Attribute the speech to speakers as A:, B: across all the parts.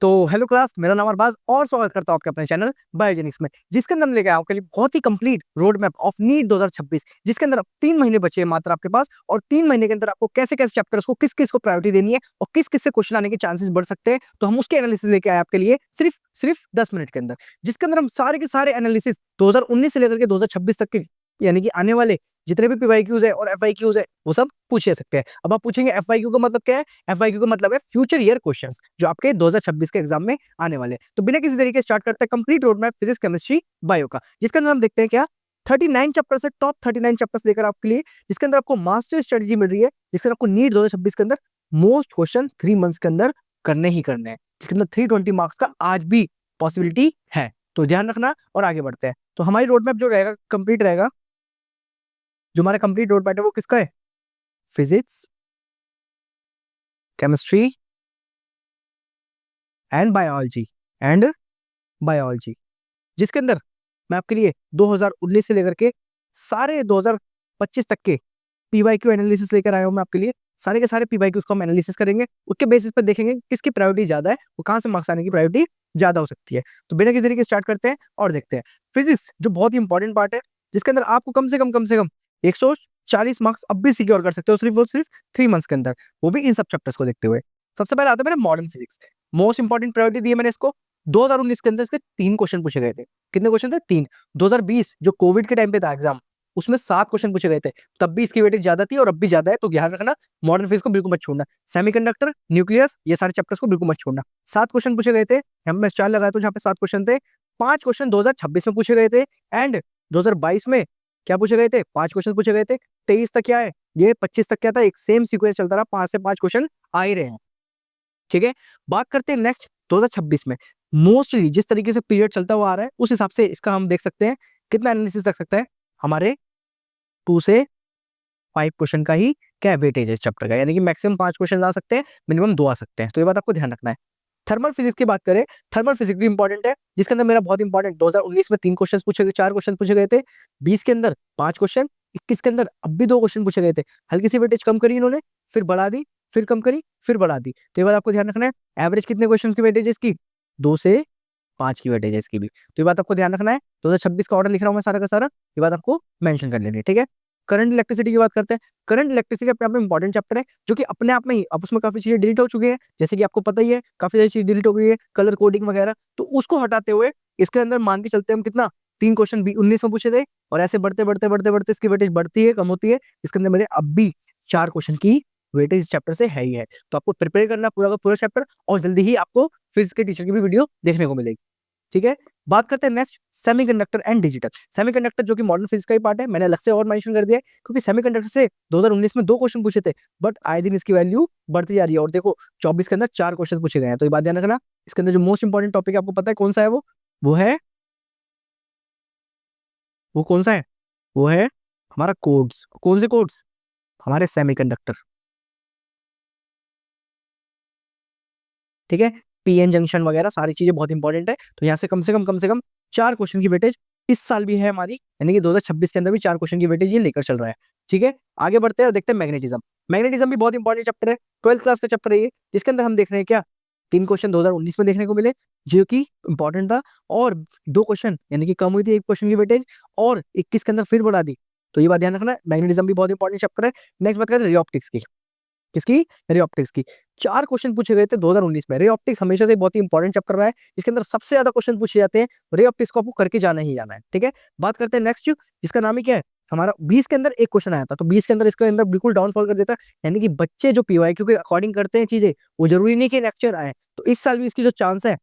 A: तो hello class, मेरा नाम अरबाज और स्वागत करता हूं आपके अपने चैनल बायोजेनिक्स में, जिसके अंदर हम लेके आए आपके लिए बहुत ही complete road map of NEET 2026, जिसके अंदर अब 3 महीने बचे हैं मात्र आपके पास। और 3 महीने के अंदर आपको कैसे कैसे चैप्टर्स को किस किस को प्रायोरिटी देनी है और किस किस से क्वेश्चन आने के चांसेस बढ़ सकते हैं, तो हम उसके एनालिसिस लेके आए आपके लिए सिर्फ सिर्फ 10 मिनट के अंदर, जिसके अंदर हम सारे के सारे एनालिसिस 2019 से लेकर के 2026 तक के, यानी कि आने वाले जितने भी पीवाईक्यूज है और एफआईक्यूज है वो सब पूछे सकते हैं। अब आप पूछेंगे एफआईक्यू का मतलब क्या है? एफआईक्यू का मतलब है फ्यूचर ईयर क्वेश्चंस, जो आपके 2026 के एग्जाम में आने वाले हैं। तो बिना किसी तरीके से स्टार्ट करते हैं complete road map physics, chemistry, bio का, जिसके अंदर हम देखते हैं क्या 39 चैप्टर से टॉप 39 चैप्टर्स लेकर आपके लिए, जिसके अंदर आपको मास्टर स्ट्रेटजी मिल रही है, जिसके अंदर आपको नीट 2026 के अंदर मोस्ट क्वेश्चन 3 मंथ्स के अंदर करने ही करने हैं, जिसके अंदर 320 मार्क्स का आज भी पॉसिबिलिटी है। तो ध्यान रखना और आगे बढ़ते हैं। तो हमारी रोड मैप जो रहेगा कंप्लीट रहेगा, जो हमारा कंप्लीट रोड मैप है वो किसका है? फिजिक्स, केमिस्ट्री एंड बायोलॉजी, जिसके अंदर मैं आपके लिए 2019 से लेकर के सारे 2025 तक के पीवाईक्यू एनालिसिस लेकर आया हूं मैं आपके लिए। सारे के सारे पीवाईक्यूज को हम एनालिसिस करेंगे, उसके बेसिस पर देखेंगे किसकी प्रायोरिटी ज्यादा है, वो कहां से मार्क्स आने की प्रायोरिटी ज्यादा हो सकती है। तो बिना किसी तरीके स्टार्ट करते हैं और देखते हैं फिजिक्स, जो बहुत ही इंपॉर्टेंट पार्ट है, जिसके अंदर आपको कम से कम 140 मार्क्स अब भी सिक्योर कर सकते हो सिर्फ और सिर्फ 3 मंथ्स के अंदर, वो भी इन सब चैप्टर्स को देखते हुए। सबसे पहले आता है मेरा modern physics. Most important priority दी है मैंने इसको। 2019 के अंदर इसके 3 क्वेश्चन पूछे गए थे। कितने क्वेश्चन थे? 3। 2020 जो कोविड के टाइम पे था एग्जाम, उसमें 7 क्वेश्चन पूछे गए थे, तब भी इसकी वेटेज ज्यादा थी और अब भी ज्यादा है, तो ध्यान रखना। मॉडर्न फिजिक्स को बिल्कुल मत छोड़ना। सेमीकंडक्टर, न्यूक्लियस, ये सारे चैप्टर्स को बिल्कुल मत छोड़ना। 7 क्वेश्चन पूछे गए थे, हम मैं स्टार लगाया तो जहाँ पे 7 क्वेश्चन थे। 5 क्वेश्चन 2026 में पूछे गए थे एंड 2022 में क्या पूछे गए थे? 5 क्वेश्चन पूछे गए थे। 23 तक क्या है, ये 25 तक क्या था, एक सेम सीक्वेंस चलता रहा, 5 से 5 क्वेश्चन आ ही रहे हैं। ठीक है, बात करते हैं नेक्स्ट 2026 में। मोस्टली जिस तरीके से पीरियड चलता हुआ आ रहा है, उस हिसाब से इसका हम देख सकते हैं कितना एनालिसिस लग सकता है। हमारे 2 से 5 क्वेश्चन का ही क्या वेटेज है इस चैप्टर का, यानी कि मैक्सिमम 5 क्वेश्चन आ सकते हैं, मिनिमम 2 आ सकते हैं। तो ये बात आपको ध्यान रखना है। थर्मल फिजिक्स की बात करें, थर्मल फिजिक्स भी इंपॉर्टेंट है, जिसके अंदर मेरा बहुत इंपॉर्टेंट 2019 में 3 क्वेश्चन पूछे गए, 4 क्वेश्चन पूछे गए थे। 20 के अंदर 5 क्वेश्चन, 21 के अंदर अब भी 2 क्वेश्चन पूछे गए थे। हल्की सी वेटेज कम करी इन्होंने, फिर बढ़ा दी, फिर कम करी, फिर बढ़ा दी। तो ये बात आपको ध्यान रखना है। एवरेज कितने क्वेश्चन की वेटेज है इसकी? 2 से 5 की वेटेज है इसकी भी। तो ये बात आपको ध्यान रखना है। 2026 का ऑर्डर लिख रहा हूँ मैं सारा का सारा, ये बात आपको मेंशन कर लेनी है। ठीक है, करंट इलेक्ट्रिसिटी की बात करते हैं। करंट इलेक्ट्रिसिटी अपने आप में इंपॉर्टेंट चैप्टर है, जो कि अपने आप में ही अब उसमें काफी चीजें डिलीट हो चुकी है, जैसे कि आपको पता ही है काफी सारी चीजें डिलीट हो गई है, कलर कोडिंग वगैरह। तो उसको हटाते हुए इसके अंदर मान के चलते हैं हम कितना 3 क्वेश्चन भी 19 में पूछे थे, और ऐसे बढ़ते बढ़ते बढ़ते बढ़ते इसकी वेटेज बढ़ती है, कम होती है। इसके अंदर मेरे अब भी 4 क्वेश्चन की वेटेज इस चैप्टर से है ही है। तो आपको प्रिपेयर करना पूरा का पूरा चैप्टर, और जल्दी ही आपको फिजिक्स के टीचर की भी वीडियो देखने को मिलेगी। ठीक है, बात करते हैं next semiconductor and digital. Semiconductor जो कि मॉडर्न फिजिक्स का ही पार्ट है, मैंने अलग से और मेंशन कर दिया है, क्योंकि सेमीकंडक्टर से 2019 में 2 क्वेश्चन पूछे थे, बट आए दिन इसकी वैल्यू बढ़ती जा रही है। और देखो 24 के अंदर 4 क्वेश्चन पूछे गए हैं। तो ये बात ध्यान रखना। इसके अंदर जो मोस्ट इंपॉर्टेंट टॉपिक आपको पता है कौन सा है? वो कौन सा है? वो है हमारा कोड्स। कौन से कोड्स? हमारे सेमीकंडक्टर। ठीक है, पीएन जंक्शन वगैरह सारी चीजें बहुत इंपॉर्टेंट है। तो यहाँ से कम से कम 4 क्वेश्चन की वेटेज इस साल भी है हमारी, यानी कि 2026 के अंदर भी 4 क्वेश्चन की वेटेज ये लेकर चल रहा है। ठीक है, आगे बढ़ते हैं और देखते हैं मैग्नेटिज्म। मैग्नेटिज्म भी बहुत इंपॉर्टेंट चैप्टर है, 12th क्लास का चैप्टर है ये, जिसके अंदर हम देख रहे हैं क्या 3 क्वेश्चन 2019 में देखने को मिले, जो कि इंपॉर्टेंट था, और 2 क्वेश्चन यानी कि कम हुई थी 1 क्वेश्चन की वेटेज, और 21 के अंदर फिर बढ़ा दी। तो ये बात ध्यान रखना है, मैग्नेटिज्म भी बहुत इंपॉर्टेंट चैप्टर है। नेक्स्ट बात करते हैं रे ऑप्टिक्स की। किसकी? रे ऑप्टिक्स की। 4 क्वेश्चन पूछे गए थे 2019 में। रे ऑप्टिक्स हमेशा से बहुत ही इंपॉर्टेंट चैप्टर रहा है, इसके अंदर सबसे ज्यादा क्वेश्चन पूछे जाते हैं। रे ऑप्टिक्स को आपको करके जाना ही जाना है। ठीक है, बात करते हैं नेक्स्ट, जिसका नाम ही क्या है हमारा 20 के अंदर 1 क्वेश्चन आया था, तो 20 के अंदर इसके अंदर बिल्कुल डाउनफॉल कर देता है, यानी कि बच्चे जो पीवाईक्यू के अकॉर्डिंग करते हैं चीजें, वो जरूरी नहीं कि नेक्स्ट ईयर आए। तो इस साल भी इसकी जो चांस है,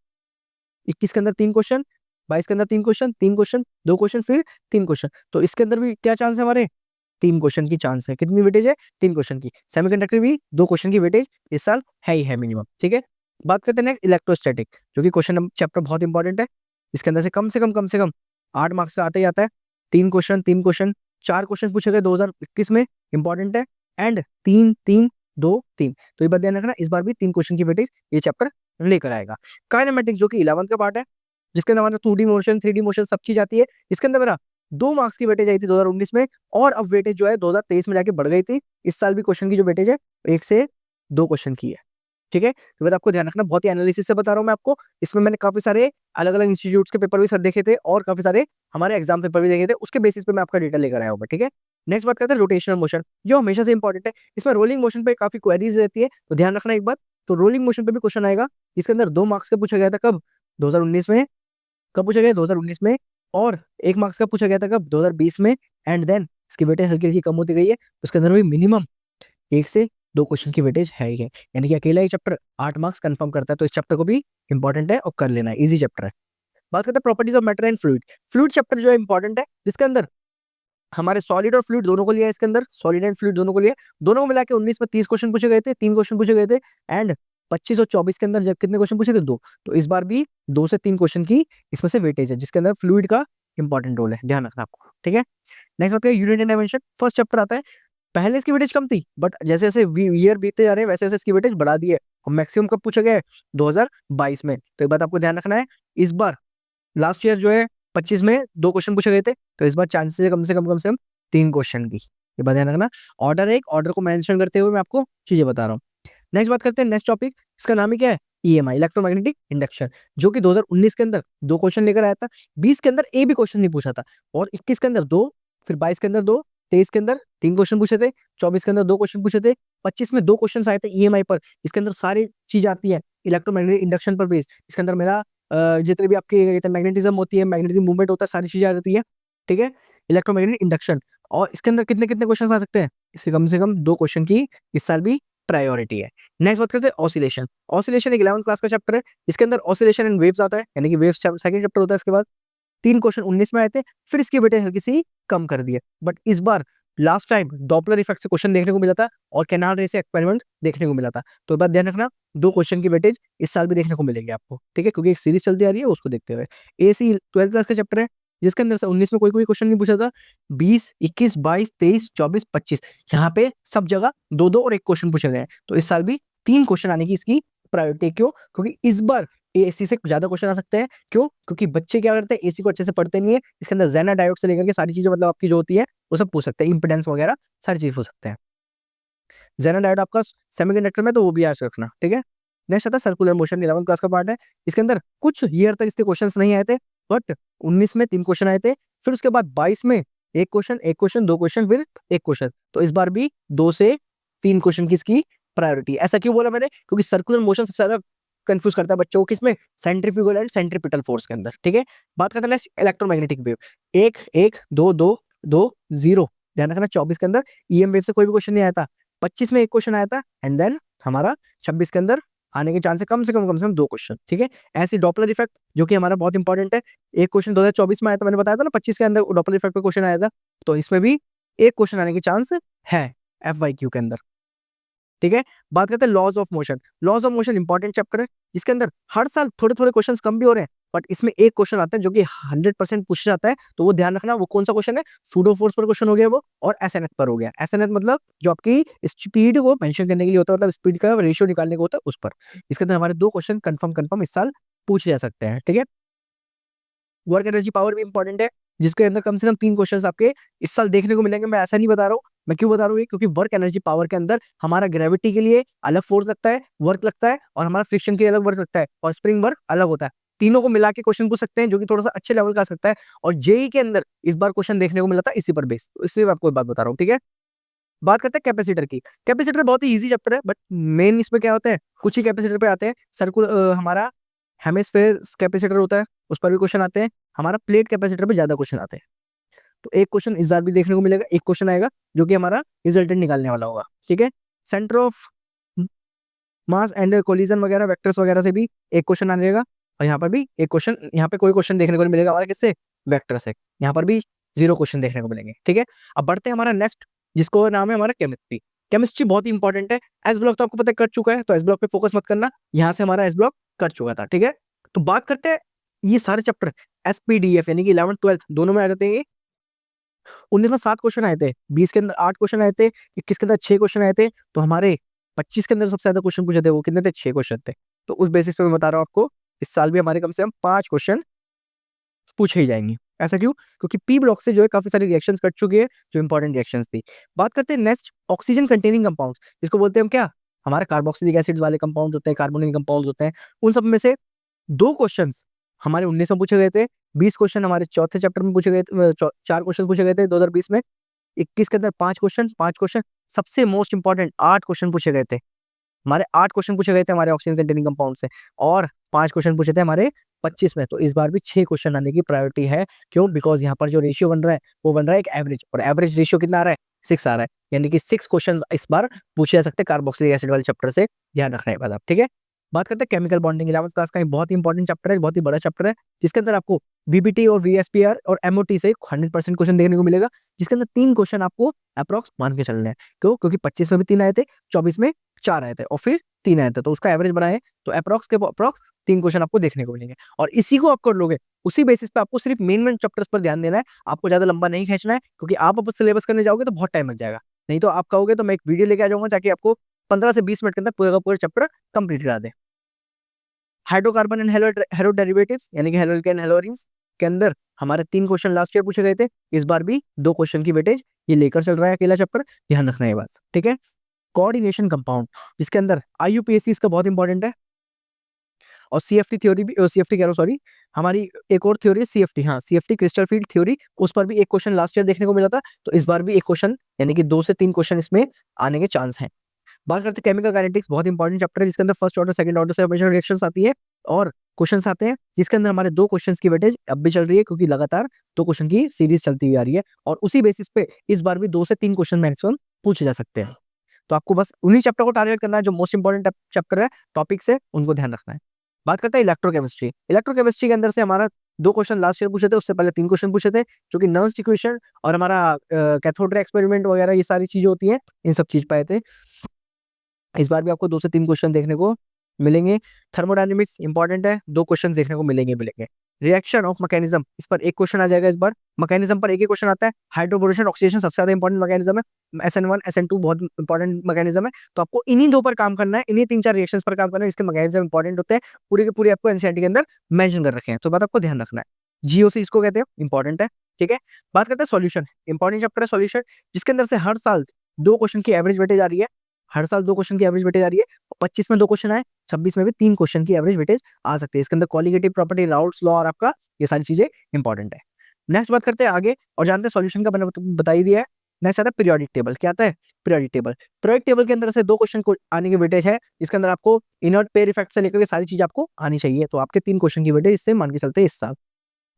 A: 21 के अंदर 3 क्वेश्चन, 22 के अंदर 3 क्वेश्चन, 3 क्वेश्चन, 2 क्वेश्चन, फिर 3 क्वेश्चन, तो इसके अंदर भी क्या चांस है हमारे? 3 क्वेश्चन की चांस है। कितनी वेटेज है? 3 क्वेश्चन की। सेमीकंडक्टर भी 2 क्वेश्चन की वेटेज इस साल है ही है मिनिमम। ठीक है, बात करते हैं नेक्स्ट इलेक्ट्रोस्टैटिक, जो कि क्वेश्चन चैप्टर बहुत इंपॉर्टेंट है। इसके अंदर से कम से कम 8 मार्क्स का आता ही आता है। 3 क्वेश्चन 4 क्वेश्चन पूछे गए 2021 में, इंपॉर्टेंट है, एंड 3 3 2 3। तो ये बात ध्यान रखना, इस बार भी 3 क्वेश्चन की वेटेज ये चैप्टर लेकर आएगा। काइनेमेटिक्स जो कि 11th का पार्ट है, जिसके अंदर हमारा 2D मोशन, 3D मोशन सब चीज आती है। इसके अंदर मेरा 2 मार्क्स की वेटेज आई थी 2019 में, और अब वेटेज जो है 2023 में जाके बढ़ गई थी। इस साल भी क्वेश्चन की जो वेटेज है 1 से 2 क्वेश्चन की है। ठीक है, तो बात आपको ध्यान रखना, बहुत ही एनालिसिस से बता रहा हूँ मैं आपको। इसमें मैंने काफी सारे अलग अलग इंस्टीट्यूट्स के पेपर भी सर देखे थे और काफी सारे हमारे एग्जाम पेपर भी देखे थे, उसके बेसिस पे मैं आपका डेटा लेकर आया हूँ, ठीक है। नेक्स्ट बात करते हैं रोटेशनल मोशन, जो हमेशा से इंपॉर्टेंट है। इसमें रोलिंग मोशन पे काफी क्वेरीज रहती है, तो ध्यान रखना एक बात। तो रोलिंग मोशन पे भी क्वेश्चन आएगा, इसके अंदर 2 मार्क्स का पूछा गया था कब, 2019 में। कब पूछा गया, 2019 में। और 1 मार्क्स का पूछा गया था कब, 2020 में। एंड देन इसकी वेटेज हल्की हल्की कम होती गई है, तो उसके अंदर भी मिनिमम 1 से 2 क्वेश्चन की वेटेज है ही है। यानी कि अकेला ही चैप्टर 8 मार्क्स कंफर्म करता है, तो इस चैप्टर को भी इंपॉर्टेंट है और कर लेना है, इजी चैप्टर है। बात करते हैं properties of matter and fluid. Fluid chapter जो है इंपॉर्टेंट है, जिसके अंदर हमारे सॉलिड और फ्लूइड दोनों को लिया है, इसके अंदर सॉलिड एंड फ्लूइड दोनों को लिया, दोनों को मिला के 19 में 30 क्वेश्चन पूछे गए थे, 3 क्वेश्चन पूछे गए थे। एंड 25 और 24 के अंदर जब कितने क्वेश्चन पूछे थे, 2। तो इस बार भी 2 से 3 क्वेश्चन की इसमें से वेटेज है, जिसके अंदर फ्लूइड का इंपॉर्टेंट रोल है, ध्यान रखना आपको, ठीक है। नेक्स्ट बात करें unit and dimension, first chapter आता है। पहले इसकी वेटेज कम थी, बट जैसे जैसे ईयर बीतते जा रहे हैं वैसे वैसे इसकी वेटेज बढ़ा दी है, और मैक्सिमम कब पूछा गया है, 2022 में। तो एक बात आपको ध्यान रखना है, इस बार लास्ट ईयर जो है 25 में 2 क्वेश्चन पूछे गए थे, तो इस बार चांसेस है कम से कम 3 क्वेश्चन की, ये बात ध्यान रखना। ऑर्डर को मेंशन करते हुए मैं आपको चीजें बता रहा हूँ। नेक्स्ट बात करते हैं, नेक्स्ट टॉपिक, इसका नाम ही क्या है, ईएमआई, इलेक्ट्रोमैग्नेटिक इंडक्शन, जो कि 2019 के अंदर 2 क्वेश्चन लेकर आया था, 20 के अंदर एक भी क्वेश्चन नहीं पूछा था, और 21 के अंदर 2, फिर 22 के अंदर 2, 23 के अंदर 3 क्वेश्चन पूछे थे, 24 के अंदर 2 क्वेश्चन पूछे थे, 25 में 2 क्वेश्चन आए थे ईएमआई पर। इसके अंदर सारी चीज आती है इलेक्ट्रोमैग्नेटिक इंडक्शन पर बेस्ड। इसके अंदर मेरा जितने भी आपके मैग्नेटिज्म होती है, मैग्नेटिज्म मूवमेंट होता है, सारी चीजें आ जाती है, ठीक है, इलेक्ट्रोमैग्नेटिक इंडक्शन। और इसके अंदर कितने कितने क्वेश्चन आ सकते हैं, इससे कम 2 क्वेश्चन की इस साल भी प्रायोरिटी है। नेक्स्ट बात करते हैं ऑसिलेशन। ऑसिलेशन एक 11th क्लास का चैप्टर है, इसके अंदर ऑसिलेशन एंड वेव्स आता है, यानी कि वेव्स सेकंड चैप्टर होता है। इसके बाद 3 क्वेश्चन 19 में आए थे, फिर इसकी वेटेज हल्की सी कम कर दिए, बट इस बार लास्ट टाइम डॉपलर इफेक्ट से क्वेश्चन देखने को मिला था, और कैनाल रे से एक्सपेरिमेंट देखने को मिला था। तो बात ध्यान रखना, 2 क्वेश्चन की वेटेज इस साल भी देखने को मिलेगी आपको, ठीक है, क्योंकि एक सीरीज चलती आ रही है, उसको देखते हुए। एसी 12th क्लास का चैप्टर है, जिसके अंदर से 19 में कोई कोई क्वेश्चन नहीं पूछा था, 20, 21, 22, 23, 24, 25 यहाँ पे सब जगह 2-2 और 1 क्वेश्चन पूछे गए हैं। तो इस साल भी 3 क्वेश्चन आने की इसकी प्रायोरिटी। क्यों? क्योंकि इस बार एसी से ज्यादा क्वेश्चन आ सकते हैं। क्यों? क्योंकि बच्चे क्या करते हैं, एसी को अच्छे से पढ़ते नहीं है। इसके अंदर जेना डायोड से लेकर के सारी चीजें, मतलब आपकी जो होती है वो सब पूछ सकते हैं, इंपेडेंस वगैरह सारी चीज पूछ सकते हैं। जेना डायोड आपका सेमीकंडक्टर में, तो वो भी याद रखना, ठीक है। नेक्स्ट आता है सर्कुलर मोशन, 11th क्लास का पार्ट है। इसके अंदर कुछ ईयर तक इसके क्वेश्चंस नहीं आए थे, बट 19 में 3 क्वेश्चन आए थे, फिर उसके बाद 22 में 1 क्वेश्चन, 1 क्वेश्चन, 2 क्वेश्चन, फिर 1 क्वेश्चन। तो इस बार भी 2 से 3 क्वेश्चन की इसकी प्रायोरिटी। ऐसा क्यों बोला मैंने? क्योंकि सर्कुलर मोशन सबसे ज्यादा कंफ्यूज करता है बच्चों को, किसमें, सेंट्रीफ्यूगल एंड सेंट्रीपिटल फोर्स के अंदर, ठीक है। बात करते हैं नेक्स्ट इलेक्ट्रोमैग्नेटिक वेव, 1 1 2 2 2 0। ध्यान रखना, 24 के अंदर ईएम वेव से कोई भी क्वेश्चन नहीं आया था, 25 में 1 क्वेश्चन आया था, एंड देन हमारा 26 के अंदर आने के चांस है कम से कम 2 क्वेश्चन, ठीक है। ऐसी डॉपलर इफेक्ट जो कि हमारा बहुत इंपॉर्टेंट है, एक क्वेश्चन 2024 में आया था, मैंने बताया था ना, 25 के अंदर डॉपलर इफेक्ट पे क्वेश्चन आया था, तो इसमें भी 1 क्वेश्चन आने के चांस है FYQ के अंदर, ठीक है। बात करते हैं laws of motion. Laws of motion important chapter है, जिसके अंदर हर साल थोड़े थोड़े क्वेश्चन कम भी हो रहे हैं, बट इसमें एक क्वेश्चन आता है जो कि 100% पूछा जाता है, तो वो ध्यान रखना, वो कौन सा क्वेश्चन है, सूडो फोर्स पर क्वेश्चन हो गया वो, और एसएनएफ पर हो गया। एसएनएफ मतलब जो आपकी स्पीड को मेंशन करने के लिए होता है, मतलब स्पीड का रेशियो निकालने को होता है, उस पर। इसके अंदर हमारे 2 क्वेश्चन कंफर्म इस साल पूछे जा सकते हैं, ठीक है। वर्क एनर्जी पावर भी इंपॉर्टेंट है, जिसके अंदर कम से कम 3 क्वेश्चंस आपके इस साल देखने को मिलेंगे। मैं ऐसा नहीं बता रहा हूँ, मैं क्यों बता रहा हूँ ये, क्योंकि वर्क एनर्जी पावर के अंदर हमारा ग्रेविटी के लिए अलग फोर्स लगता है, वर्क लगता है, और हमारा फ्रिक्शन के लिए अलग वर्क लगता है, और स्प्रिंग वर्क अलग होता है। तीनों को मिला के क्वेश्चन पूछ सकते हैं, जो कि थोड़ा सा अच्छे लेवल का आ सकता है। और जेई के अंदर इस बार क्वेश्चन देखने को मिला था इसी पर बेस, तो इसलिए मैं आपको एक बात बता रहा हूँ, ठीक है। बात करते हैं कैपेसिटर की। कैपेसिटर बहुत ही इजी चैप्टर है, बट मेन इसमें क्या होता है, कुछ ही कैपेसिटर पे आते हैं। सर्कुलर हमारा हेमिस्फेयर कैपेसिटर होता है, उस पर भी क्वेश्चन आते हैं। हमारा प्लेट कैपेसिटर पे ज्यादा क्वेश्चन आते हैं। तो एक क्वेश्चन इस बार भी देखने को मिलेगा, एक क्वेश्चन आएगा जो कि हमारा रिजल्टेंट निकालने वाला होगा, ठीक है। Centre of mass and collision वगैरह, वेक्टर्स वगैरह से भी एक क्वेश्चन आएगा, और यहाँ पर भी एक क्वेश्चन, यहाँ पे कोई क्वेश्चन देखने को नहीं मिलेगा हमारा, किससे, वेक्टर से। यहाँ पर भी 0 क्वेश्चन देखने को मिलेंगे, ठीक है। अब बढ़ते हैं हमारा नेक्स्ट, जिसको नाम है हमारा केमिस्ट्री। केमिस्ट्री बहुत ही इंपॉर्टेंट है। एस ब्लॉक तो आपको पता कर चुका है, तो एस ब्लॉक पे फोकस मत करना, यहाँ से हमारा एस ब्लॉक कर चुका था, ठीक है। तो बात करते हैं, ये सारे चैप्टर SPDF यानी कि 11th 12th दोनों में आ जाते हैं। 19 में 7 क्वेश्चन आए थे, 20 के अंदर 8 क्वेश्चन आए थे, 21 के अंदर 6 क्वेश्चन आए थे, तो हमारे 25 के अंदर सबसे ज्यादा क्वेश्चन पूछे थे, वो कितने थे, 6 क्वेश्चन थे। तो उस बेसिस पे मैं बता रहा हूँ आपको, इस साल भी हमारे कम से कम 5 क्वेश्चन पूछे ही जाएंगे। ऐसा क्यों? क्योंकि पी ब्लॉक से जो है काफी सारी रिएक्शंस कट चुकी है, जो इंपॉर्टेंट रिएक्शंस थी। बात करते हैं नेक्स्ट, ऑक्सीजन कंटेनिंग कंपाउंड्स, जिसको बोलते हैं हम क्या, हमारे कार्बोक्सिलिक एसिड्स वाले कंपाउंड होते हैं, कार्बोनिल कंपाउंड होते हैं, उन सब में से 2 क्वेश्चंस हमारे 19 में पूछे गए थे, 20 क्वेश्चन हमारे चौथे चैप्टर में पूछे गए थे, 4 क्वेश्चन पूछे गए थे 2020 में, 21 के अंदर 5 क्वेश्चन, सबसे मोस्ट इंपॉर्टेंट 8 क्वेश्चन पूछे गए थे। हमारे 8 क्वेश्चन पूछे गए थे हमारे ऑक्सीजन कंटेनिंग कंपाउंड से, और 5 क्वेश्चन पूछे थे हमारे 25 में। तो इस बार भी 6 क्वेश्चन आने की प्रायोरिटी है। क्यों? बिकॉज यहाँ पर जो रेशियो बन रहा है वो बन रहा है एक एवरेज, और एवरेज रेशियो कितना आ रहा है? 6 आ रहा है, यानी कि 6 क्वेश्चन इस बार पूछे जा सकते हैं कार्बोक्सिलिक एसिड वाले चैप्टर से, ध्यान रखना है बात आप, ठीक है। बात करते हैं केमिकल बॉन्डिंग। 11th क्लास का एक बहुत ही इंपॉर्टेंट चैप्टर है, बहुत ही बड़ा चैप्टर है, जिसके अंदर आपको बीबीटी और वीएसपीआर और एमओटी से 100% क्वेश्चन देखने को मिलेगा, जिसके अंदर 3 क्वेश्चन आपको अप्रॉक्स मान के चलने हैं। क्यों? क्योंकि 25 में भी 3 आए थे, 24 में 4 आए थे, और फिर 3 आए थे, तो उसका एवरेज बनाए तो अप्रॉक्स के अप्रॉक्स 3 क्वेश्चन आपको देखने को मिलेंगे, और इसी को आप कर लोगे, उसी बेसिस पे आपको सिर्फ मेन चैप्टर्स पर ध्यान देना है, आपको ज्यादा लंबा नहीं खींचना है, क्योंकि आप अब सिलेबस करने जाओगे तो बहुत टाइम लग जाएगा। नहीं तो आप कहोगे तो मैं एक वीडियो लेके आ जाऊंगा, ताकि आपको 15 से 20 मिनट के अंदर पूरा का पूरा चैप्टर कंप्लीट करा दे। हाइड्रोकार्बन एंड हेलो डेरिवेटिव्स, यानी कि हेलोकेन हेलोरिन्स के अंदर हमारे 3 क्वेश्चन लास्ट ईयर पूछे गए थे, इस बार भी 2 क्वेश्चन की वेटेज ये लेकर चल रहा है अकेला चैप्टर, ध्यान रखना है बात, ठीक है। कोऑर्डिनेशन कंपाउंड, जिसके अंदर आईयूपीएसी इसका बहुत इंपॉर्टेंट है, और सीएफटी थ्योरी भी, सीएफटी कह रहा हूँ सॉरी, हमारी एक और थ्योरी है सीएफटी, हाँ सीएफटी क्रिस्टल फील्ड थ्योरी, उस पर भी एक क्वेश्चन लास्ट ईयर देखने को मिला था, तो इस बार भी एक क्वेश्चन यानी कि 2 से 3 क्वेश्चन इसमें आने के चांस हैं। बात करते हैं केमिकल काइनेटिक्स, बहुत इंपॉर्टेंट चैप्टर है, जिसके अंदर फर्स्ट ऑर्डर सेकंड ऑर्डर से हमेशा रिएक्शंस आती है और क्वेश्चंस आते हैं, जिसके अंदर हमारे 2 क्वेश्चंस की वेटेज अब भी चल रही है, क्योंकि लगातार 2 क्वेश्चन की सीरीज चलती हुई आ रही है, और उसी बेसिस पे इस बार भी 2 से 3 क्वेश्चन मैक्सिमम पूछे जा सकते हैं। तो आपको बस उन्हीं चैप्टर को टारगेट करना है जो मोस्ट इंपॉर्टेंट चैप्टर है, टॉपिक्स है, उनको ध्यान रखना है। बात करते हैं इलेक्ट्रोकेमिस्ट्री। इलेक्ट्रोकेमिस्ट्री के अंदर से हमारा 2 क्वेश्चन लास्ट ईयर पूछे थे, उससे पहले 3 क्वेश्चन पूछे थे, जो कि नर्न्स इक्वेशन और हमारा कैथोड रे एक्सपेरिमेंट वगैरह ये सारी चीजें होती हैं, इन सब चीज पाए थे। इस बार भी आपको 2 से 3 क्वेश्चन देखने को मिलेंगे। थर्मोडायनेमिक्स इंपॉर्टेंट है, 2 क्वेश्चन देखने को मिलेंगे। रिएक्शन ऑफ मैकेनिज्म, इस पर 1 क्वेश्चन आ जाएगा इस बार, मैकेनिज्म पर एक ही क्वेश्चन आता है। हाइड्रोबोरेशन ऑक्सीडेशन सबसे ज्यादा इंपॉर्टेंट मैकेनिज्म है, SN1 SN2 बहुत इंपॉर्टेंट मैकेनिज्म है, तो आपको इन्हीं 2 पर काम करना है, इन्हीं 3-4 रिएक्शंस पर काम करना है, इसके मैकेनिज्म इंपॉर्टेंट होते हैं, पूरे के पूरे आपको एनसीईआरटी के अंदर मेंशन कर रखे हैं, तो बात आपको ध्यान रखना है। जीओसी इसको कहते हैं, इंपॉर्टेंट है, ठीक है। बात करते हैं सॉल्यूशन, इंपॉर्टेंट चैप्टर है सॉल्यूशन, जिसके अंदर से हर साल 2 क्वेश्चन की एवरेज वेटेज आ रही है, हर साल 2 क्वेश्चन की एवरेज वेटेज आ रही है, 25 में 2 क्वेश्चन आए, 26 में भी 3 क्वेश्चन की एवरेज वेटेज आ सकती है। इसके अंदर क्वालिटेटिव प्रॉपर्टी, राउल्ट्स लॉ और आपका ये सारी चीजें इंपॉर्टेंट है। नेक्स्ट बात करते हैं आगे, और जानते हैं सॉल्यूशन का मैंने बता ही दिया है। नेक्स्ट आता है पीरियोडिक टेबल। क्या आता है? Periodic table. पीरियोडिक टेबल के अंदर से 2 क्वेश्चन को आने की वेटेज है, इसके अंदर आपको इनर्ट पेयर इफेक्ट से लेकर के सारी चीज आपको आनी चाहिए, तो आपके 3 क्वेश्चन की वेटेज इससे मान के चलते हैं इस साल,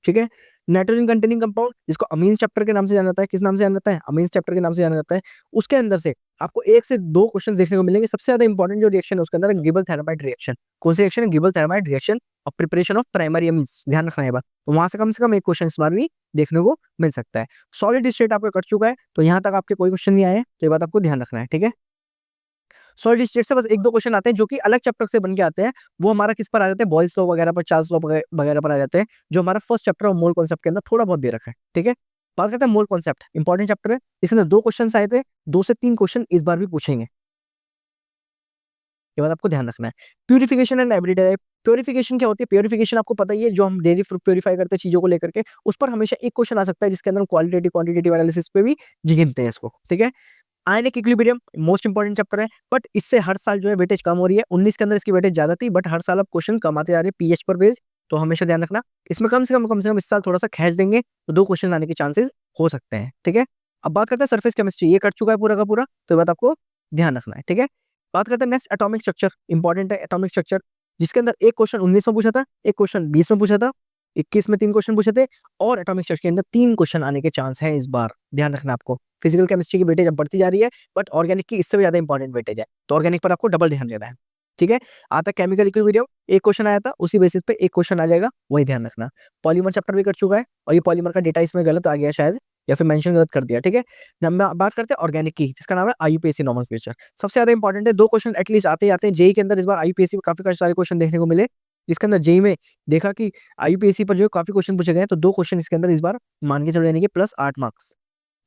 A: ठीक है। नाइट्रोजन कंटेनिंग कंपाउंड, जिसको अमीन चैप्टर के नाम से जाना जाता है, किस नाम से जाना जाता है? अमीन चैप्टर के नाम से जाना जाता है। उसके अंदर से आपको 1 से 2 क्वेश्चन देखने को मिलेंगे। सबसे ज्यादा इंपॉर्टेंट जो रिएक्शन है उसके अंदर गिबल थैलामाइड रिएक्शन। कौन सी रिएक्शन है? गिबल थैलामाइड रिएक्शन और प्रिपरेशन ऑफ प्राइमरी अमीन्स, ध्यान रखना है बात। तो वहां से कम 1 क्वेश्चन इस बार भी देखने को मिल सकता है। सॉलिड स्टेट आपका कट चुका है, तो यहाँ तक आपके कोई क्वेश्चन नहीं आए, तो ये बात आपको ध्यान रखना है, ठीक है। सॉलिड स्टेट से बस 1-2 क्वेश्चन आते हैं, जो कि अलग चैप्टर से बन के आते हैं, वो हमारा किस पर आ जाते हैं? बॉयल्स लॉ वगैरह पर, चार्ल्स लॉ वगैरह पर आ जाते हैं, जो हमारा फर्स्ट चैप्टर और मोल कॉन्सेप्ट के अंदर थोड़ा बहुत दे रखा है, ठीक है। बात करते हैं मोल कॉन्सेप्ट, इंपॉर्टेंट चैप्टर है, इसके अंदर 2 क्वेश्चन आए थे, 2 से 3 क्वेश्चन इस बार भी पूछेंगे, ये बात आपको ध्यान रखना है। Purification and everyday. प्योरिफिकेशन क्या होती है? प्योरिफिकेशन आपको पता ही है, जो हम डेली प्योरीफाई करते हैं चीजों को लेकर के, उस पर हमेशा 1 क्वेश्चन आ सकता है, जिसके अंदर क्वालिटेटिव क्वांटिटेटिव एनालिसिस पे भी गिनते हैं इसको, ठीक है। Ionic equilibrium most important chapter है, बट इससे हर साल जो है वेटेज कम हो रही है। 19 के अंदर इसकी वेटेज ज्यादा थी, बट हर साल अब क्वेश्चन कम आते जा रहे हैं पीएच पर बेस्ड, तो हमेशा ध्यान रखना। इसमें कम से कम इस साल थोड़ा सा खींच देंगे तो 2 क्वेश्चन आने के चांसेस हो सकते हैं, ठीक है। अब बात करते हैं सरफेस केमिस्ट्री, ये कट चुका है पूरा का पूरा, तो ये बात आपको ध्यान रखना है, ठीक है। बात करते हैं नेक्स्ट एटॉमिक स्ट्रक्चर, इंपॉर्टेंट है एटॉमिक स्ट्रक्चर, जिसके अंदर 1 क्वेश्चन 19 में पूछा था, 1 क्वेश्चन 20 में पूछा था, 21 में 3 क्वेश्चन पूछे थे, और एटॉमिक स्ट्रक्चर के अंदर 3 क्वेश्चन आने के चांस है इस बार, ध्यान रखना आपको। फिजिकल केमिस्ट्री की वेटेज अब बढ़ती जा रही है, बट ऑर्गेनिक की इससे भी ज्यादा इंपॉर्टेंट वेटेज है, तो ऑर्गेनिक पर आपको डबल ध्यान देना है, ठीक है। आता केमिकल इक्विलिब्रियम, 1 क्वेश्चन आया था, उसी बेसिस पे 1 क्वेश्चन आ जाएगा, वही ध्यान रखना। पॉलीमर चैप्टर भी कर चुका है, और ये पॉलीमर का डेटा इसमें गलत आ गया शायद, या फिर मेंशन गलत कर दिया, ठीक है। बात करते हैं ऑर्गेनिक की, जिसका नाम है आईयूपीएसी नॉर्मल फ्यूचर, सबसे ज्यादा इंपॉर्टेंट है। 2 क्वेश्चन एटलीस्ट आते ही आते हैं जेई के अंदर, इस बार आईयूपीएसी में काफी सारे क्वेश्चन देखने को मिले, जिसके अंदर जेई में देखा कि आईयूपीएसी पर जो काफी क्वेश्चन पूछे गए, तो 2 क्वेश्चन इसके अंदर इस बार मान के चलो, यानी कि प्लस 8 मार्क्स,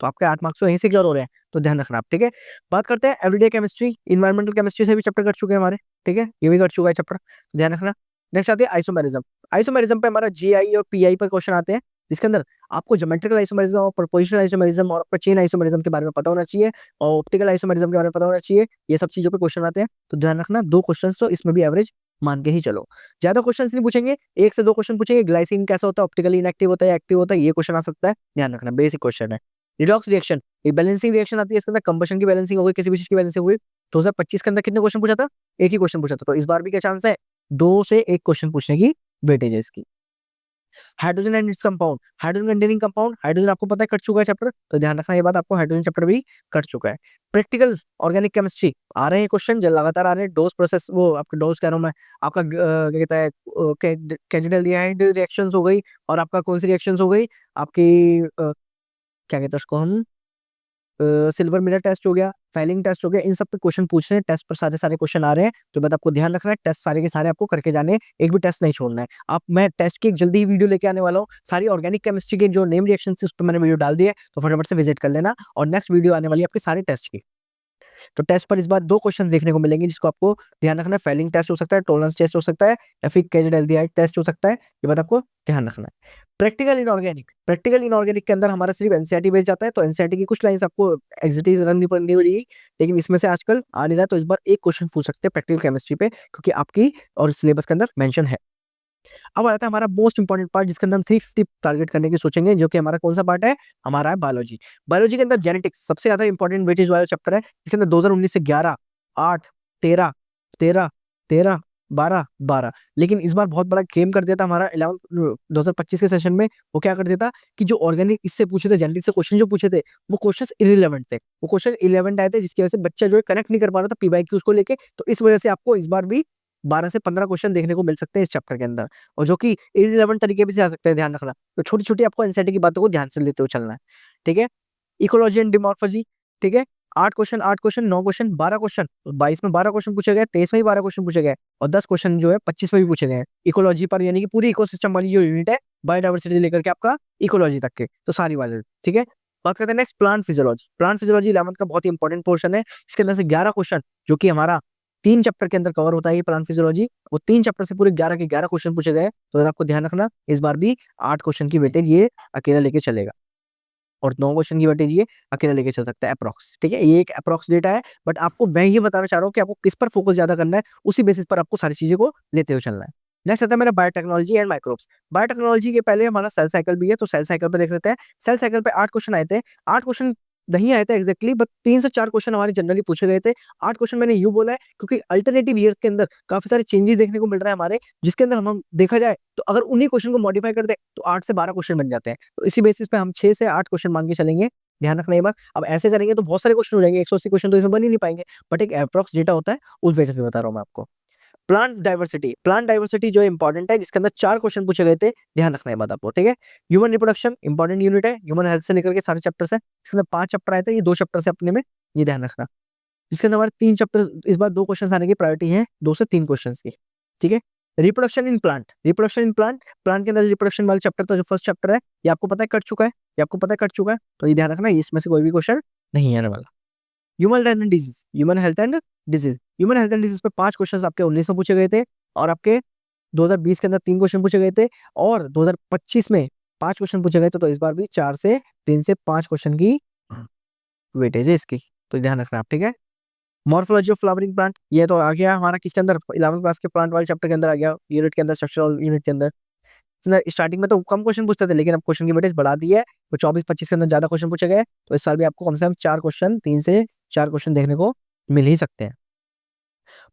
A: तो आपके 8 मार्क्स तो यहीं से क्लियर हो रहे हैं, तो ध्यान रखना आप, ठीक है। बात करते हैं एवरीडे केमिस्ट्री, इन्वायरमेंटल केमिस्ट्री से भी चैप्टर कर चुके हैं हमारे, ठीक है, ये भी कर चुका है चैप्टर, ध्यान रखना। नेक्स्ट आती है आइसोमेरिज्म। आइसोमेरिज्म पे हमारा जीआई और पीआई पर क्वेश्चन आते हैं, जिसके अंदर आपको ज्योमेट्रिकल आइसोमेरिज्म और प्रोपोजिशनल आइसोमेरिज्म और आपका चेन आइसोमेरिज्म के बारे में पता होना चाहिए और ऑप्टिकल आइसोमेरिज्म के बारे में पता होना चाहिए। ये सब चीजों पे क्वेश्चन आते हैं, तो ध्यान रखना 2 क्वेश्चन तो इसमें भी एवरेज मान के ही चलो। ज्यादा क्वेश्चन नहीं पूछेंगे, 1 से 2 क्वेश्चन पूछेंगे। ग्लाइसिन कैसा होता है, ऑप्टिकली इनएक्टिव होता है, एक्टिव होता है, ये क्वेश्चन आ सकता है, ध्यान रखना, बेसिक क्वेश्चन है। रिडॉक्स रिएक्शन, एक बैलेंसिंग रिएक्शन आती है, इसके अंदर कंबशन की बैलेंसिंग हो गई, किसी भी चीज की बैलेंसिंग हो गई। 2025 के अंदर कितने क्वेश्चन पूछा था, एक ही क्वेश्चन पूछा था, तो इस बार भी क्या चांस है, 2 से 1 क्वेश्चन पूछने की वेटेज है इसकी। Hydrogen and its compound, hydrogen containing compound, hydrogen आपको पता है कट चुका है चैप्टर, तो ध्यान रखना ये बात, आपको हाइड्रोजन चैप्टर भी कट चुका है। प्रैक्टिकल ऑर्गेनिक केमिस्ट्री आ रहे हैं क्वेश्चन, जो लगातार आ रहे हैं। डोज प्रोसेस, वो आपका डोज कह रहा हूँ मैं, आपका क्या कहता है, कैंडिडेल्डिहाइड रिएक्शंस हो गई, और आपका कौन सी रिएक्शंस हो गई आपकी, क्या कहते हैं उसको हम, सिल्वर मिरर टेस्ट हो गया, फाइलिंग टेस्ट हो गया, इन सब पे क्वेश्चन पूछ रहे हैं, टेस्ट पर सारे सारे क्वेश्चन आ रहे हैं। तो बात आपको ध्यान रखना है, टेस्ट सारे के सारे आपको करके जाने हैं, एक भी टेस्ट नहीं छोड़ना है। आप, मैं टेस्ट की एक जल्दी ही वीडियो लेके आने वाला हूँ, सारी ऑर्गेनिक केमिस्ट्री के जो नेम रिएक्शन उस पर मैंने वीडियो डाल दिया है, तो फटाफट से विजिट कर लेना। और नेक्स्ट वीडियो आने वाली है आपके सारे टेस्ट की। तो टेस्ट पर इस बार 2 क्वेश्चन देखने को मिलेंगे, जिसको आपको ध्यान रखना है। फेलिंग टेस्ट हो सकता है, टॉलरेंस टेस्ट हो सकता है, या फिर कैंडिडेल्डिहाइड टेस्ट हो सकता है, ये बात आपको ध्यान रखना है। प्रैक्टिकल इनऑर्गेनिक, प्रैक्टिकल इनऑर्गेनिक के अंदर हमारा सिर्फ एनसीईआरटी बेस जाता है, तो एनसीईआरटी की कुछ लाइंस आपको एग्जिटीज रन करनी पड़ेगी, लेकिन इसमें से आजकल आ नहीं रहा, तो इस बार एक क्वेश्चन पूछ सकते हैं प्रैक्टिकल केमिस्ट्री पे, क्योंकि आपकी और सिलेबस के अंदर मेंशन है। अब आता है हमारा मोस्ट इंपॉर्टेंट पार्ट, जिसके अंदर हम 350 टारगेट करने की सोचेंगे, जो कि हमारा कौन सा पार्ट है, हमारा है बायोलॉजी। बायोलॉजी के अंदर जेनेटिक्स सबसे ज्यादा इंपॉर्टेंट वेटेज वाला चैप्टर है, जिसके अंदर 2019 से 11, 8, 13, 13, 13, 12, 12। लेकिन इस बार बहुत बड़ा गेम कर दिया था हमारा 11 2025 के सेशन में। वो क्या कर दिया था कि जो ऑर्गेनिक इससे पूछे थे, जेनेटिक्स से क्वेश्चन जो पूछे थे, वो क्वेश्चन इरिलेवेंट थे, वो क्वेश्चन इलेवेंट आए थे, जिसकी वजह से बच्चा जो है कनेक्ट नहीं कर पा रहा था पीवाईक्यूज को लेके। तो इस वजह से आपको इस बार भी 12 से 15 क्वेश्चन देखने को मिल सकते हैं इस चैप्टर के अंदर, और जो कि इररिलेवेंट तरीके भी से आ सकते हैं, ध्यान रखना। तो छोटी छोटी आपको एनसीईआरटी की बातों को ध्यान से लेते हुए चलना है, ठीक है। इकोलॉजी एंड डिमॉर्फोलॉजी, ठीक है, 8 क्वेश्चन, 8 क्वेश्चन, 9 क्वेश्चन, 12 क्वेश्चन, 22 में 12 क्वेश्चन पूछे गए, 23 में भी 12 क्वेश्चन पूछे गए, और 10 क्वेश्चन जो है 25 में भी पूछे गए हैं इकोलॉजी पर, यानी कि पूरी इकोसिस्टम वाली जो यूनिट है, बायोडाइवर्सिटी लेकर के आपका इकोलॉजी तक के, तो सारी वाले, ठीक है। बात करते हैं next plant physiology. Plant physiology 11th का बहुत ही इंपॉर्टेंट पोर्शन है, इसके अंदर से 11 क्वेश्चन, जो कि हमारा 3 चैप्टर के अंदर कवर होता है ये प्लांट फिजियोलॉजी, वो 3 चैप्टर से पूरे 11 के 11 क्वेश्चन पूछे गए। तो अगर आपको ध्यान रखना, इस बार भी 8 क्वेश्चन की वेटेज ये अकेला लेके चलेगा, और 9 क्वेश्चन की वेटेज ये अकेला लेके चल सकता है अप्रॉक्स, ठीक है। ये एक अप्रॉक्स डेटा है, बट आपको मैं ये बताना चाह रहा हूँ कि आपको किस पर फोकस ज्यादा करना है, उसी बेसिस पर आपको सारी चीजें को लेते हुए चलना है। नेक्स्ट आता है मेरा बायोटेक्नोलॉजी एंड माइक्रोब्स। बायोटेक्नोलॉजी के पहले हमारा सेल साइकिल भी है, तो सेल साइकिल पे देख लेते हैं। सेल साइकिल पे 8 क्वेश्चन आए थे, 8 क्वेश्चन नहीं आए थे एग्जैक्टली, बट 3 से 4 क्वेश्चन हमारे जनरली पूछे गए थे। 8 क्वेश्चन मैंने यूं बोला है क्योंकि अल्टरनेटिव ईयर्स के अंदर काफी सारे चेंजेस देखने को मिल रहा है हमारे, जिसके अंदर हम देखा जाए तो अगर उन्हीं क्वेश्चन को मॉडिफाई कर दे तो 8 से 12 क्वेश्चन बन जाते हैं। तो इसी बेसिस पे हम 6 से 8 क्वेश्चन मान के चलेंगे, ध्यान रखना ये बात। अब ऐसे करेंगे तो बहुत सारे क्वेश्चन हो जाएंगे, 180 क्वेश्चन तो इसमें बन ही नहीं पाएंगे, बट एक अप्रॉक्स डेटा होता है, उस बेसिस पे बता रहा हूँ मैं आपको। प्लांट डाइवर्सिटी, प्लांट डाइवर्सिटी जो इंपॉर्टेंट है, जिसके अंदर 4 क्वेश्चन पूछे गए थे, ध्यान रखना है बात आपको, ठीक है। ह्यूमन रिप्रोडक्शन इंपॉर्टेंट यूनिट है, ह्यूमन हेल्थ से लेकर के सारे चैप्टर्स है, इसके अंदर 5 चैप्टर आए थे, ये 2 चैप्टर से अपने में, ये ध्यान रखना। इसके अंदर हमारे 3 चैप्टर, इस बार 2 क्वेश्चन आने की प्रायोरिटी है, 2 से 3 क्वेश्चन की, ठीक है। Reproduction in plant, reproduction in plant, plant के अंदर रिप्रोडक्शन वाला चैप्टर था जो फर्स्ट चैप्टर है, ये आपको पता है कट चुका है, ये आपको पता है कट चुका है, तो ये ध्यान रखना, इसमें से कोई भी क्वेश्चन नहीं आने वाला। Human health and disease, human health and disease, human health and disease पे 5 क्वेश्चन आपके 19 में पूछे गए थे, और आपके 2020 के अंदर 3 क्वेश्चन पूछे गए थे, और 2025 में 5 क्वेश्चन पूछे गए थे। तो इस बार भी 3 से 5 क्वेश्चन की वेटेज है इसकी, तो ध्यान रखना आप, ठीक है। मॉर्फोलॉजी ऑफ फ्लावरिंग प्लांट, ये तो आ गया हमारा किसके अंदर, 11th क्लास के प्लांट वाले चैप्टर के अंदर आ गया, यूनिट के अंदर, स्ट्रक्चरल यूनिट के अंदर। स्टार्टिंग में तो कम क्वेश्चन पूछते थे, लेकिन अब क्वेश्चन की वेटेज बढ़ा दी है, तो 24-25 के अंदर ज्यादा क्वेश्चन पूछे गए, तो इस साल भी आपको कम से कम 4 क्वेश्चन, 3 से 4 क्वेश्चन देखने को मिल ही सकते हैं।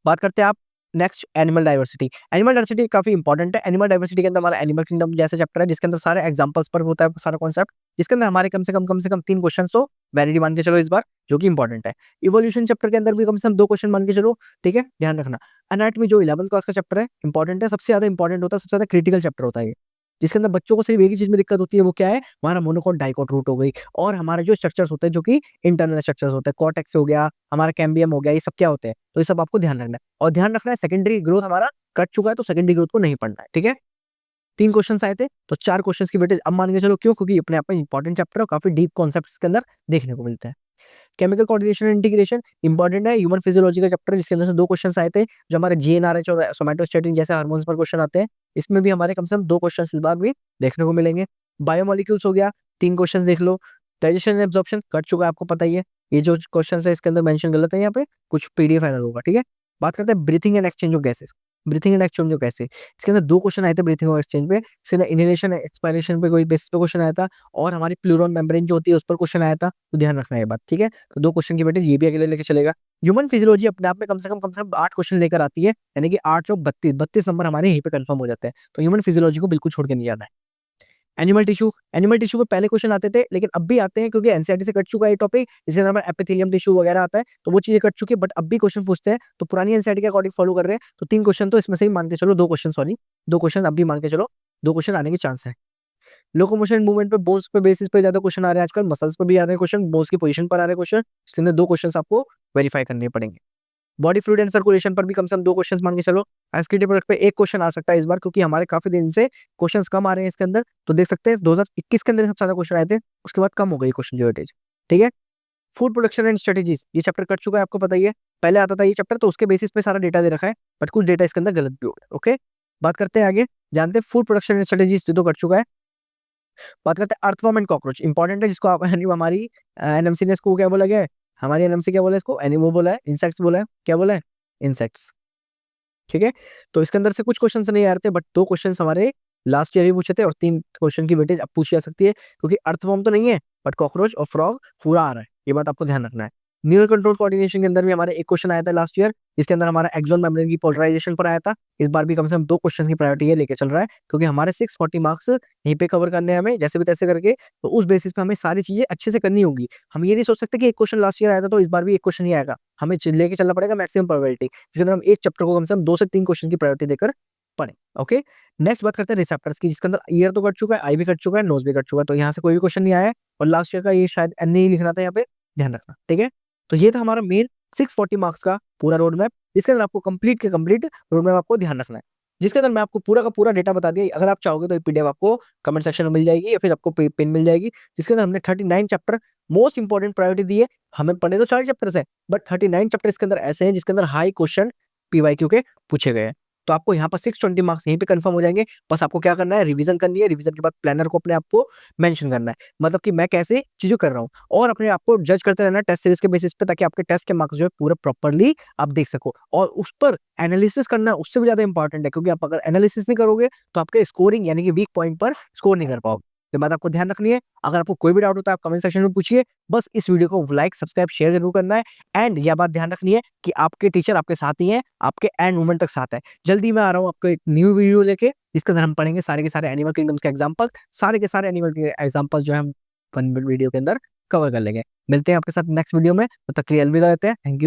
A: बात करते हैं आप next animal diversity. Animal diversity काफी इंपॉर्टेंट है। एनिमल डाइवर्सिटी के अंदर हमारा एनिमल किंगडम जैसा चैप्टर है, जिसके अंदर सारे एग्जांपल्स पर होता है सारा कॉन्सेप्ट, जिसके अंदर हमारे कम से कम 3 क्वेश्चन तो वैलिड मान के चलो इस बार, जो कि इंपॉर्टेंट है। इवोल्यूशन चैप्टर के अंदर भी कम से कम 2 क्वेश्चन मान के चलो, ठीक है, ध्यान रखना। एनाटॉमी जो 11th क्लास का चैप्टर है, इंपॉर्टेंट है, सबसे ज्यादा इंपॉर्टेंट होता है, सबसे ज्यादा क्रिटिकल चैप्टर होता है ये, जिसके अंदर बच्चों को सिर्फ एक ही चीज में दिक्कत होती है, वो क्या है, हमारा मोनोकॉट डाइकॉट रूट हो गई, और हमारे जो स्ट्रक्चर्स होते हैं जो कि इंटरनल स्ट्रक्चर्स होते हैं, कॉर्टेक्स हो गया, हमारा कैम्बियम हो गया, ये सब क्या होते हैं, तो ये सब आपको ध्यान रखना है। और ध्यान रखना है सेकेंडरी ग्रोथ हमारा कट चुका है, तो सेकेंडरी ग्रोथ को नहीं पढ़ना है, ठीक है। 3 क्वेश्चन आए थे, तो 4 क्वेश्चन की वेटेज अब मान के चलो, क्यों, क्योंकि अपने आप में इंपॉर्टेंट चैप्टर है, काफी डीप कॉन्सेप्ट के अंदर देखने को मिलते हैं। Chemical coordination and integration important है, ह्यूमन फिजियोलॉजी का चैप्टर, जिसके अंदर से 2 क्वेश्चन आए थे, जो हमारे जीएनआरएच और सोमैटोस्टैटिन जैसे हार्मोन्स पर क्वेश्चन आते हैं, इसमें भी हमारे कम से कम 2 क्वेश्चन इस बार भी देखने को मिलेंगे। बायोमोलिक्यूल्स हो गया, 3 क्वेश्चन देख लो। डाइजेशन एंड एब्जॉर्प्शन कट चुका है, आपको पता ही है। ये जो क्वेश्चन है इसके अंदर मेंशन गलत है, यहाँ पे कुछ पीडीएफ एरर होगा, ठीक है। बात करते हैं breathing and exchange of gases. Breathing and exchange of gases, इसके अंदर 2 क्वेश्चन आए थे ब्रीथिंग और एक्सचेंज पे। इसके अंदर इनहेलेशन एक्सपायरेशन पे कोई बेसिस पे क्वेश्चन आया था, और हमारी प्लूरल मेम्ब्रेन जो होती है उस पर क्वेश्चन आया था, तो ध्यान रखना है ये बात, ठीक है। तो 2 क्वेश्चन की बेटे ये भी अगले लेके चलेगा। ह्यूमन फिजियोलॉजी अपने आप में कम से कम 8 क्वेश्चन लेकर आती है, यानी कि 8 और 32 नंबर हमारे यहीं पे कंफर्म हो जाते हैं। तो ह्यूमन फिजियोलॉजी को बिल्कुल छोड़ के नहीं जाना है। एनिमल टिश्यू पे पहले क्वेश्चन आते थे, लेकिन अब भी आते हैं क्योंकि एनसीईआरटी से कट चुका है ये टॉपिक। इसके अंदर एपिथेलियम टिश्यू वगैरह आता है, तो वो चीजें कट चुकी है, बट अब भी क्वेश्चन पूछते हैं, तो पुरानी एनसीईआरटी के अकॉर्डिंग फॉलो कर रहे हैं। तो 3 क्वेश्चन तो इसमें से ही मान के चलो, 2 क्वेश्चन, सॉरी 2 क्वेश्चन अब भी मान के चलो, 2 क्वेश्चन आने के चांस है। लोकोमोशन मूवमेंट पे बोन्स पे बेसिस पे ज्यादा क्वेश्चन आ रहे हैं आजकल, मसल्स पर भी आ रहे हैं क्वेश्चन, बोन्स की पोजीशन पर आ रहे हैं क्वेश्चन। इसके अंदर 2 क्वेश्चन आपको वेरीफाई करने पड़ेंगे। बॉडी फ्लूइड एंड सर्कुलेशन पर भी कम से कम 2 क्वेश्चन मान के चलो। एसकेटी प्रोडक्ट पे 1 क्वेश्चन आ सकता है इस बार, क्योंकि हमारे काफी दिन से क्वेश्चंस कम आ रहे हैं इसके अंदर। तो देख सकते हैं 2021 के अंदर सबसे ज्यादा क्वेश्चन आए थे, उसके बाद कम हो गई क्वेश्चन जो वेटेज, ठीक है। फूड प्रोडक्शन एंड स्ट्रेटेजीज, ये चैप्टर कट चुका है, आपको पता ही है। पहले आता था ये चैप्टर, तो उसके बेसिस पे सारा डेटा दे रखा है, बट कुछ डेटा इसके अंदर गलत भी हो गया, ओके। बात करते हैं आगे, जानते हैं फूड प्रोडक्शन एंड स्ट्रेटेजीज तो कट चुका है। बात करते हैं अर्थवर्म एंड कॉकरोच, इंपॉर्टेंट है, जिसको आप हमारी एनएमसी ने इसको क्या बोला गया है, हमारी एनएमसी क्या बोला है इसको, एनिमो बोला है, इंसेक्ट्स बोला है, क्या बोला है, इंसेक्ट्स, ठीक है। तो इसके अंदर से कुछ क्वेश्चन नहीं आ रहे थे, बट 2 क्वेश्चन हमारे लास्ट ईयर ही पूछे थे, और 3 क्वेश्चन की वेटेज अब पूछी जा सकती है, क्योंकि अर्थवर्म तो नहीं है, बट कॉकरोच और फ्रॉग पूरा आ रहा है, ये बात आपको ध्यान रखना है। न्यूरल कंट्रोल कोऑर्डिनेशन के अंदर भी हमारे 1 क्वेश्चन आया था लास्ट ईयर, इसके अंदर हमारा एक्सोन मेम्ब्रेन की पोलराइजेशन पर आया था। इस बार भी कम से कम 2 क्वेश्चन की प्रायोरिटी है लेके चल रहा है, क्योंकि हमारे 640 मार्क्स यहीं पे कवर करने हैं हमें, जैसे भी तैसे करके। तो उस बेसिस पे हमें सारी चीजें अच्छे से करनी होगी। हम ये नहीं सोच सकते कि 1 क्वेश्चन लास्ट ईयर आया था तो इस बार भी 1 क्वेश्चन ही आएगा, हमें लेके चलना पड़ेगा मैक्सिमम प्रोबेबिलिटी, जिसके अंदर हम एक चैप्टर को कम से कम 2 से 3 क्वेश्चन की प्रायोरिटी देकर पढ़े, ओके। नेक्स्ट बात करते हैं रिसेप्टर्स की, जिसके अंदर ईयर तो कट चुका है, आई भी कट चुका है, नोज भी कट चुका है, तो यहाँ से कोई भी क्वेश्चन नहीं आया है, और लास्ट ईयर का ये शायद एन नहीं लिखना था यहाँ पे, ध्यान रखना, ठीक है। तो ये था हमारा मेन 640 मार्क्स का पूरा रोड मैप, जिसके अंदर आपको कंप्लीट के कंप्लीट रोड मैप आपको ध्यान रखना है, जिसके अंदर मैं आपको पूरा का पूरा डेटा बता दिया। अगर आप चाहोगे तो पीडीएफ आपको कमेंट सेक्शन में मिल जाएगी, या फिर आपको पिन मिल जाएगी, जिसके अंदर हमने 39 चैप्टर मोस्ट इंपॉर्टेंट प्रायोरिटी दी है। हमें पढ़ने तो 4 चैप्टर्स है, बट 39 चैप्टर इसके अंदर ऐसे हैं जिसके अंदर हाई क्वेश्चन पीवाईक्यू के पूछे गए हैं। तो आपको यहाँ पर 620 मार्क्स यहीं पे कंफर्म हो जाएंगे। बस आपको क्या करना है, रिवीजन करनी है, रिवीजन के बाद प्लानर को अपने आप को मेंशन करना है, मतलब कि मैं कैसे चीजों कर रहा हूँ, और अपने आप को जज करते रहना टेस्ट सीरीज के बेसिस पे, ताकि आपके टेस्ट के मार्क्स जो है पूरा प्रॉपरली आप देख सको, और उस पर एनालिसिस करना उससे भी ज्यादा इंपॉर्टेंट है, क्योंकि आप अगर एनालिसिस नहीं करोगे तो आपके स्कोरिंग यानी कि वीक पॉइंट पर स्कोर नहीं कर पाओगे। तो बात आपको ध्यान रखनी है। अगर आपको कोई भी डाउट होता है आप कमेंट सेक्शन में पूछिए। बस इस वीडियो को लाइक सब्सक्राइब शेयर जरूर करना है, एंड यह बात ध्यान रखनी है कि आपके टीचर आपके साथ ही हैं, आपके एंड मोमेंट तक साथ है। जल्दी मैं आ रहा हूँ आपको एक न्यू वीडियो लेके, जिसके अंदर हम पढ़ेंगे सारे के सारे एनिमल किंगडम्स के एग्जांपल्स, सारे के सारे एनिमल के एग्जांपल्स जो है हम वन वीडियो के अंदर कवर कर लेंगे। मिलते हैं आपके साथ नेक्स्ट वीडियो में, तब तक के लिए अलविदा देते हैं, थैंक यू।